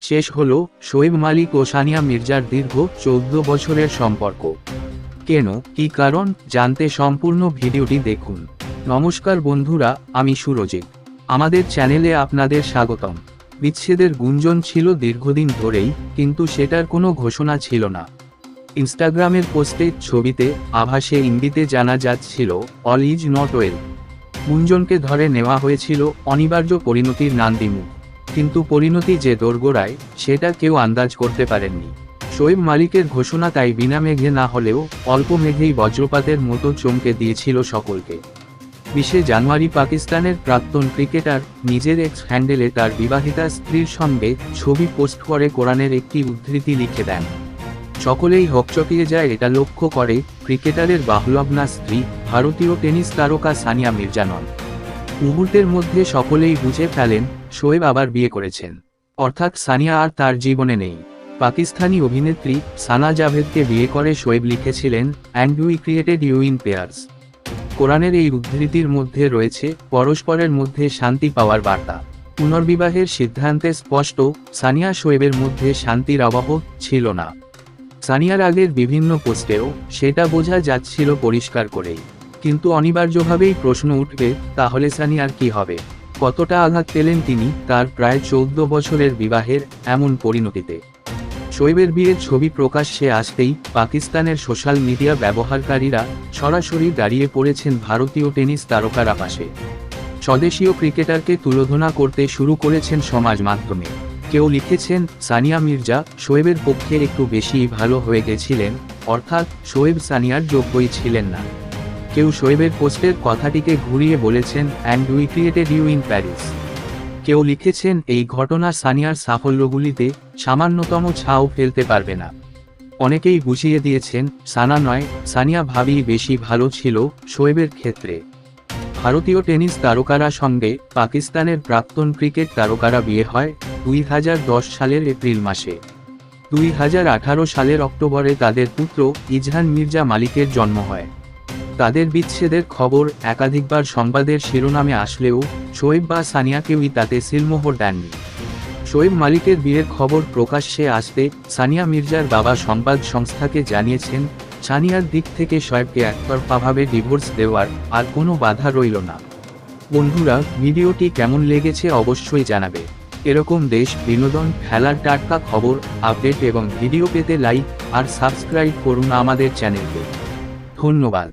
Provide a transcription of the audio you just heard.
শেষ হল শোয়েব মালিক ও সানিয়া মির্জার দীর্ঘ 14 বছরের সম্পর্ক। কেন, কী কারণ, জানতে সম্পূর্ণ ভিডিওটি দেখুন। নমস্কার বন্ধুরা, আমি সুরজিৎ। আমাদের চ্যানেলে আপনাদের স্বাগতম। বিচ্ছেদের গুঞ্জন ছিল দীর্ঘদিন ধরেই, কিন্তু সেটার কোনো ঘোষণা ছিল না। ইনস্টাগ্রামের পোস্টে, ছবিতে, আভাসে, ইঙ্গিতে জানা যাচ্ছিল অল ইজ নট ওয়েল। গুঞ্জনকে ধরে নেওয়া হয়েছিল অনিবার্য পরিণতির নান্দিমুখ, কিন্তু পরিণতি যে দোরগোড়ায় সেটা কেউ আন্দাজ করতে পারেননি। শোয়েব মালিকের ঘোষণা তাই বিনা মেঘে না হলেও অল্প মেঘেই বজ্রপাতের মতো চমকে দিয়েছিল সকলকে। 20 জানুয়ারি পাকিস্তানের প্রাক্তন ক্রিকেটার নিজের এক্স হ্যান্ডেলে তার বিবাহিতা স্ত্রীর সঙ্গে ছবি পোস্ট করে কোরআনের একটি উদ্ধৃতি লিখে দেন। সকলেই হকচকিয়ে যায় এটা লক্ষ্য করে ক্রিকেটারের বাহুলগ্না স্ত্রী ভারতীয় টেনিস তারকা সানিয়া মির্জা নন। মুহূর্তের মধ্যে সকলেই বুঝে ফেলেন শোয়েব আবার বিয়ে করেছেন, অর্থাৎ সানিয়া আর তার জীবনে নেই। পাকিস্তানি অভিনেত্রী সানা জাভেদকে বিয়ে করে শোয়েব লিখেছিলেন, and we created you in pairs. কোরআনের এই উদ্ধৃতির মধ্যে রয়েছে পরস্পরের মধ্যে শান্তি পাওয়ার বার্তা। পুনর্বিবাহের সিদ্ধান্তে স্পষ্ট, সানিয়া শোয়েবের মধ্যে শান্তির আবহ ছিল না। সানিয়ার আগের বিভিন্ন পোস্টেও সেটা বোঝা যাচ্ছিল পরিষ্কার করেই। কিন্তু অনিবার্যভাবেই প্রশ্ন উঠবে, তাহলে সানিয়ার কি হবে? কতটা আঘাত পেলেন তিনি তার প্রায় 14 বছরের বিবাহের এমন পরিণতিতে? শোয়েবের বিয়ের ছবি প্রকাশ্যে আসতেই পাকিস্তানের সোশ্যাল মিডিয়া ব্যবহারকারীরা সরাসরি দাঁড়িয়ে পড়েছেন ভারতীয় টেনিস তারকার পাশে। স্বদেশীয় ক্রিকেটারকে তুলোধনা করতে শুরু করেছেন সমাজ মাধ্যমে। কেউ লিখেছেন, সানিয়া মির্জা শোয়েবের পক্ষে একটু বেশি ভালো হয়ে গেছিলেন, অর্থাৎ শোয়েব সানিয়ার যোগ্যই ছিলেন না। কেউ শোয়েবের পোস্টের কথাটিকে ঘুরিয়ে বলেছেন, and we created you in Paris. কেউ লিখেছেন, এই ঘটনা সানিয়ার সাফল্যগুলিতে সামান্যতম ছাও ফেলতে পারবে না। অনেকেই বুঝিয়ে দিয়েছেন, সানা নয়, সানিয়া ভাবেই বেশি ভালো ছিল শোয়েবের ক্ষেত্রে। ভারতীয় টেনিস তারকারা সঙ্গে পাকিস্তানের প্রাক্তন ক্রিকেট তারকারা বিয়ে হয় 2010 সালের এপ্রিল মাসে। 2018 সালের অক্টোবরে তাদের পুত্র ইজহান মির্জা মালিকের জন্ম হয়। তাদের বিচ্ছেদের খবর একাধিকবার সংবাদের শিরোনামে আসলেও শোয়েব বা সানিয়া কেউই তাতে সিলমোহর দেননি। শোয়েব মালিকের বিয়ের খবর প্রকাশ্যে আসতে সানিয়া মির্জার বাবা সংবাদ সংস্থাকে জানিয়েছেন, সানিয়ার দিক থেকে শোয়েবকে একতরফাভাবে ডিভোর্স দেওয়ার আর কোনো বাধা রইল না। বন্ধুরা, ভিডিওটি কেমন লেগেছে অবশ্যই জানাবে। এরকম দেশ, বিনোদন, খেলার টাটকা খবর, আপডেট এবং ভিডিও পেতে লাইক আর সাবস্ক্রাইব করুন আমাদের চ্যানেলকে। ধন্যবাদ।